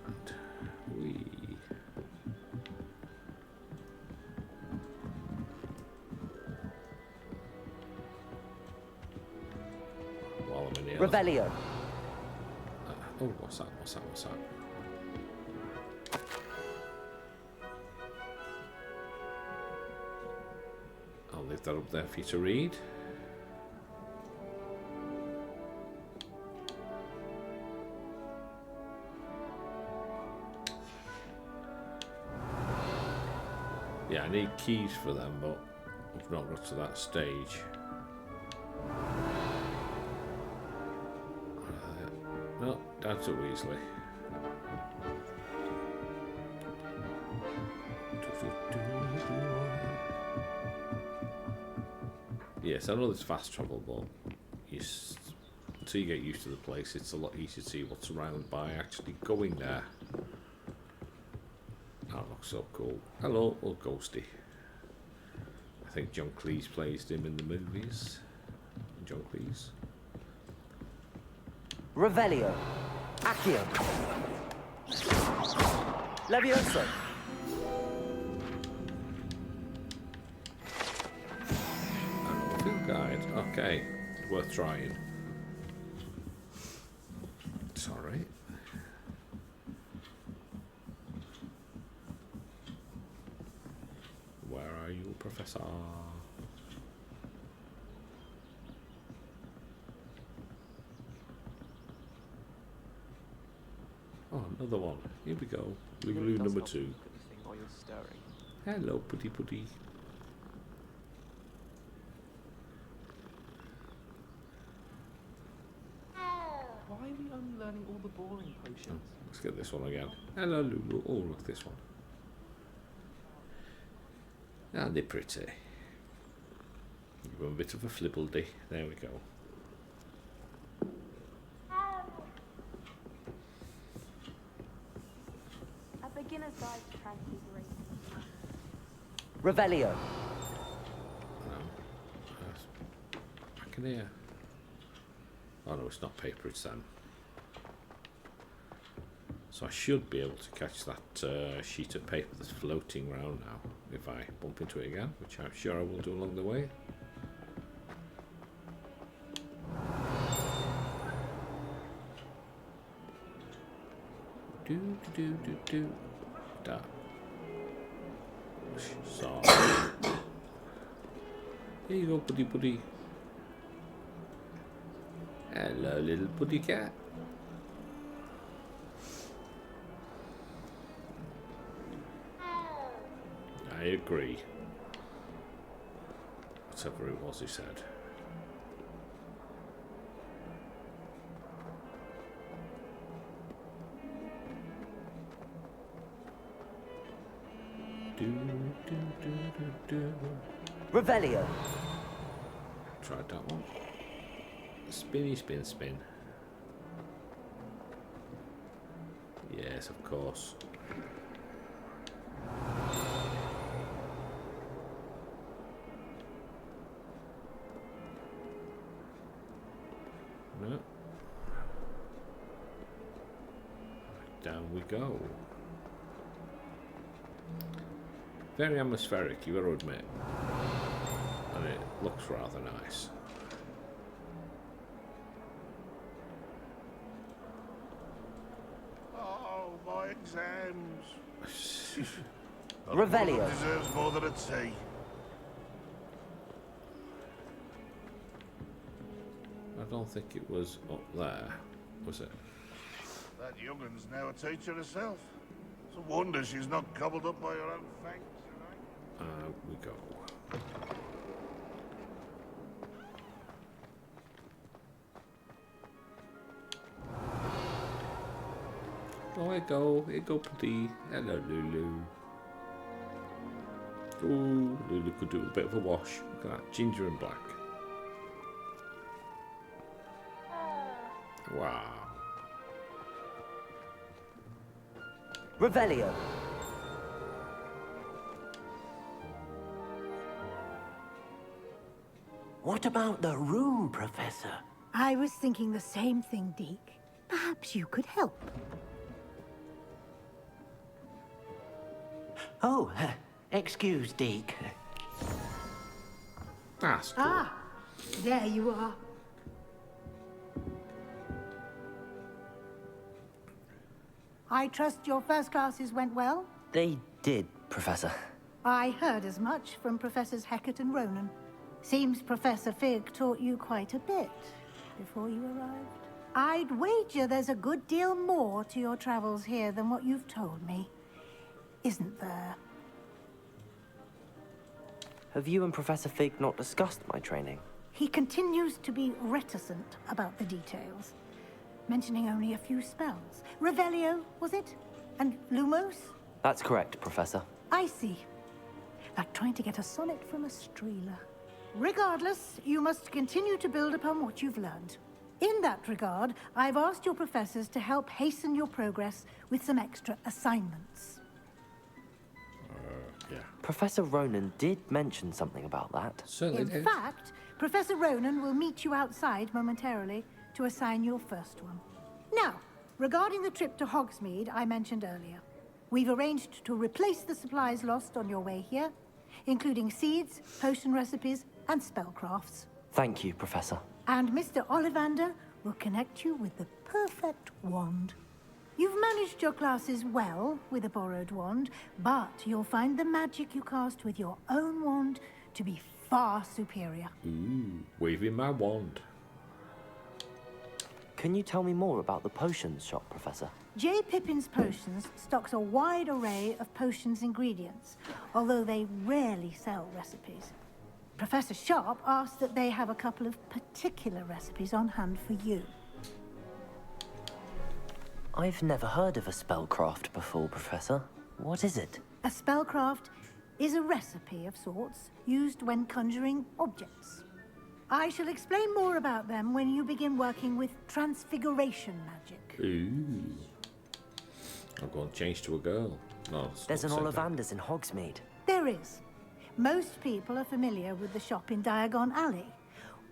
And while I'm in here. Revelio. Oh, what's that? What's that? What's that? I'll leave that up there for you to read. Yeah, I need keys for them, but we've not got to that stage. No, down to Weasley. Yes, I know there's fast travel, but until you get used to the place, it's a lot easier to see what's surrounded by actually going there. That looks so cool. Hello, old Ghosty. I think John Cleese plays him in the movies. John Cleese. Revelio. Accio. Levioso. Field guide. Okay, worth trying. Sorry. Where are you, Professor? Oh, another one. Here we go. Lulu number 2. While you're stirring. Hello, putty putty. Why are we unlearning all the boring potions? Let's get this one again. Hello, Lulu. Oh, look, this one. Aren't they pretty? Give them a bit of a flibbledy. There we go. A beginner's guide to transfiguration. Revelio. Back in here. Oh no, it's not paper, it's them. So I should be able to catch that sheet of paper that's floating around now if I bump into it again, which I'm sure I will do along the way. Do. Da. wash. So here you go, buddy buddy. Hello, little buddy cat. I agree. Whatever it was he said. Revelio. Tried that one. Spinny spin spin. Yes, of course. No. Down we go. Very atmospheric, you gotta admit. And it looks rather nice. Oh, my exams. Revelio. Deserves more than a tea. I don't think it was up there, was it? That youngun's now a teacher herself. It's a wonder she's not gobbled up by her own fangs. We go. Oh, here go, Putty. Hello, Lulu. Ooh, Lulu could do a bit of a wash. Look at that, ginger and black. Wow. Revelio. What about the room, Professor? I was thinking the same thing, Deke. Perhaps you could help. Oh, excuse, Deke. That's good. Ah, there you are. I trust your first classes went well? They did, Professor. I heard as much from Professors Hecat and Ronan. Seems Professor Fig taught you quite a bit before you arrived. I'd wager there's a good deal more to your travels here than what you've told me. Isn't there? Have you and Professor Fig not discussed my training? He continues to be reticent about the details, mentioning only a few spells. Revelio, was it? And Lumos? That's correct, Professor. I see. Like trying to get a sonnet from a streeler. Regardless, you must continue to build upon what you've learned. In that regard, I've asked your professors to help hasten your progress with some extra assignments. Yeah. Professor Ronan did mention something about that. Certainly In fact, Professor Ronan will meet you outside momentarily to assign your first one. Now, regarding the trip to Hogsmeade I mentioned earlier, we've arranged to replace the supplies lost on your way here, including seeds, potion recipes, and spellcrafts. Thank you, Professor. And Mr. Ollivander will connect you with the perfect wand. You've managed your classes well with a borrowed wand, but you'll find the magic you cast with your own wand to be far superior. Ooh, waving my wand. Can you tell me more about the potions shop, Professor? J. Pippin's Potions stocks a wide array of potions ingredients, although they rarely sell recipes. Professor Sharp asked that they have a couple of particular recipes on hand for you. I've never heard of a spellcraft before, Professor. What is it? A spellcraft is a recipe of sorts used when conjuring objects. I shall explain more about them when you begin working with transfiguration magic. Ooh. I'm going to change to a girl. No, There's an Ollivander's in Hogsmeade. There is. Most people are familiar with the shop in Diagon Alley.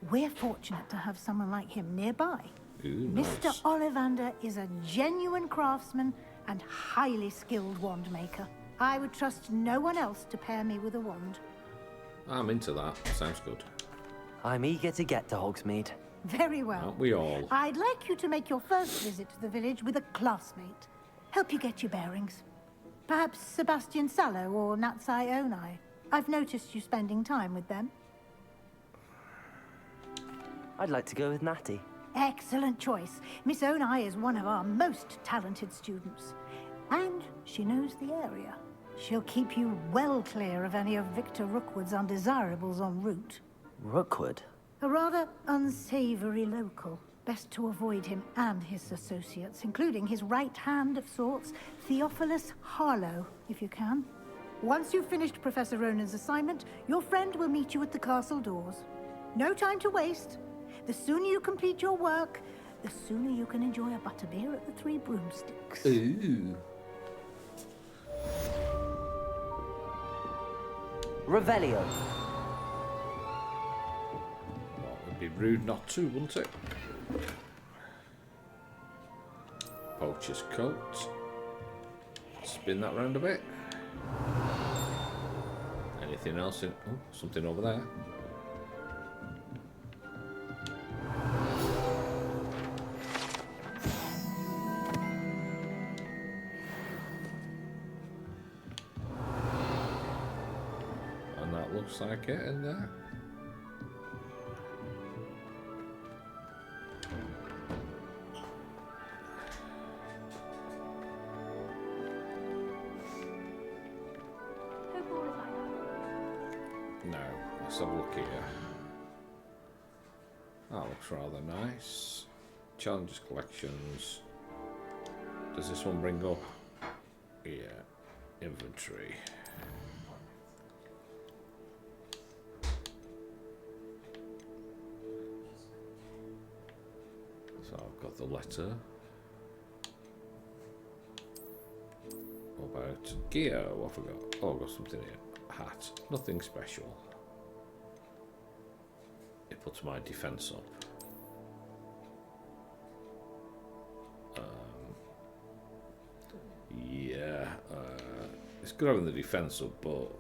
We're fortunate to have someone like him nearby. Ooh, Mr. nice. Ollivander is a genuine craftsman and highly skilled wand maker. I would trust no one else to pair me with a wand. I'm into that. Sounds good. I'm eager to get to Hogsmeade. Very well. Aren't we all? I'd like you to make your first visit to the village with a classmate. Help you get your bearings. Perhaps Sebastian Sallow or Natsai Onai. I've noticed you spending time with them. I'd like to go with Natty. Excellent choice. Miss Onai is one of our most talented students. And she knows the area. She'll keep you well clear of any of Victor Rookwood's undesirables en route. Rookwood? A rather unsavory local. Best to avoid him and his associates, including his right hand of sorts, Theophilus Harlow, if you can. Once you've finished Professor Ronan's assignment, your friend will meet you at the castle doors. No time to waste. The sooner you complete your work, the sooner you can enjoy a butterbeer at the Three Broomsticks. Ooh. Revelio. Well, it'd be rude not to, wouldn't it? Poacher's coat. Spin that round a bit. Anything else in? Oh, something over there. And that looks like it in there. No, let's have a look here. That looks rather nice. Challenges collections. Does this one bring up? Yeah, inventory. So I've got the letter. What about gear? What have I got? Oh, I've got something here. Hat. Nothing special. It puts my defense up. Yeah, it's good having the defense up, but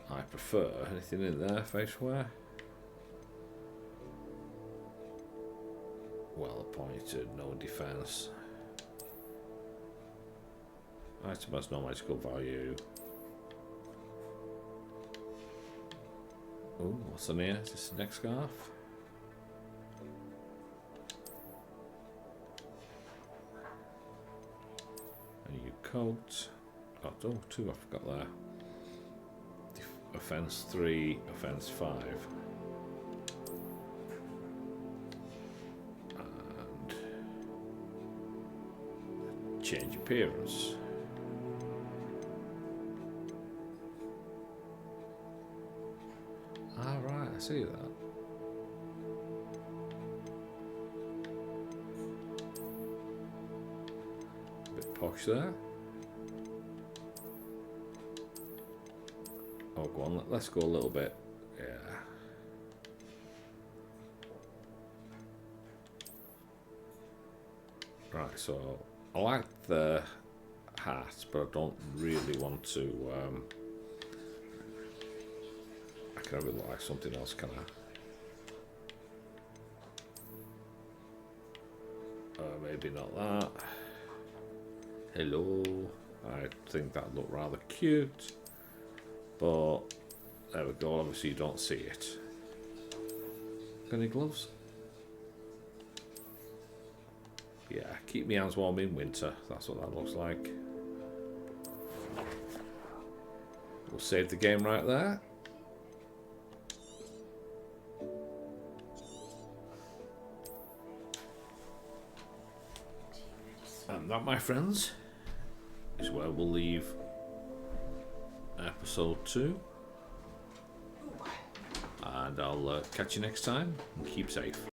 I prefer anything in there. Face wear. Well appointed, no defense. Item has no magical value. Oh, what's on here? Is this the next scarf? A new coat. Oh, two I forgot there. Offense 3, offense 5. And change appearance. Ah, right, I see that. A bit posh there. Oh, go on, let's go a little bit. Yeah. Right, so I like the hat, but I don't really want to. I can have it look like something else, can I? Maybe not that. Hello. I think that'd look rather cute. But there we go, obviously you don't see it. Got any gloves? Yeah, keep my hands warm in winter. That's what that looks like. We'll save the game right there. And that, my friends, is where we'll leave episode 2. And I'll catch you next time, and keep safe.